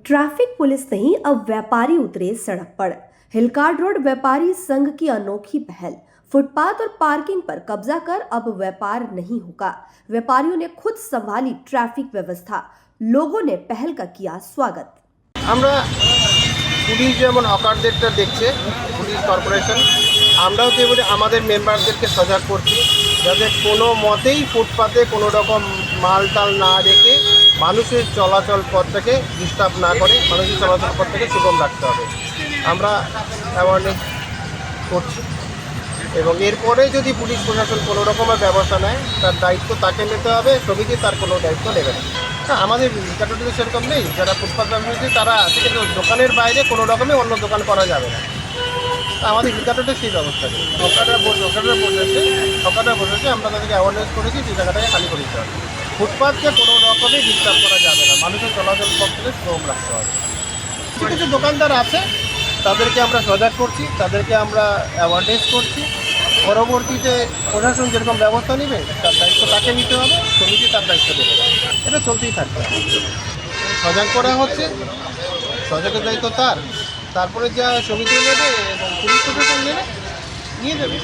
Traffic police नहीं, अब व्यापारी उतरे सड़क पर। हिलकार्ड रोड व्यापारी संघ की अनोखी पहल। फुटपाथ और पार्किंग पर कब्जा कर अब व्यापार नहीं होगा। व्यापारियों ने खुद संभाली ट्रैफिक व्यवस्था। लोगों ने पहल का किया स्वागत। আমরা পুলিশ যেমন হকারদেরটা দেখছে, পুলিশ কর্পোরেশন আমরাও তেমনি আমাদের মেম্বারদেরকে সজাগ করছি যাতে কোনো মতেই ফুটপাতে কোনো রকম মালটাল না রেখে মানুষের চলাচল পথটাকে ডিস্টার্ব না করে, মানুষের চলাচল পথটাকে সুগম রাখতে হবে। আমরা অ্যাওয়ারনেস করছি এবং এরপরে যদি পুলিশ প্রশাসন কোনো রকমের ব্যবস্থা নেয় তার দায়িত্ব তাকে নিতে হবে, সমিতি তার কোনো দায়িত্ব নেবে না। আমাদের ক্যাটাগরিতে সেরকম নেই, যারা ফুটপাথ ব্যবসায়ী তারা আজকে দোকানের বাইরে কোনো রকমে অন্য দোকান করা যাবে না। আমাদের ক্যাটাগরিতে সেই ব্যবস্থা নেই। সরকাররা বসেছে, আমরা তাদেরকে অ্যাওয়ারনেস করেছি যে জায়গাটাকে খালি করে দিতে হবে। ফুটপাথকে কোনো রকমই ডিস্টার্ব করা যাবে না, মানুষের চলাচল পথকে সুগম রাখতে হবে। কিছু কিছু দোকানদার আছে তাদেরকে আমরা সজাগ করছি, তাদেরকে আমরা অ্যাওয়ারনেস করছি। পরবর্তীতে প্রশাসন যেরকম ব্যবস্থা নেবে তার দায়িত্ব তাকে নিতে হবে, সমিতি তার দায়িত্ব দেবে। এটা চলতেই থাকবে। সজাগ করা হচ্ছে, সজাগের দায়িত্ব তার, তারপরে যা সমিতি নেবে এবং পুলিশ প্রশাসন নেবে নিয়ে যাবে।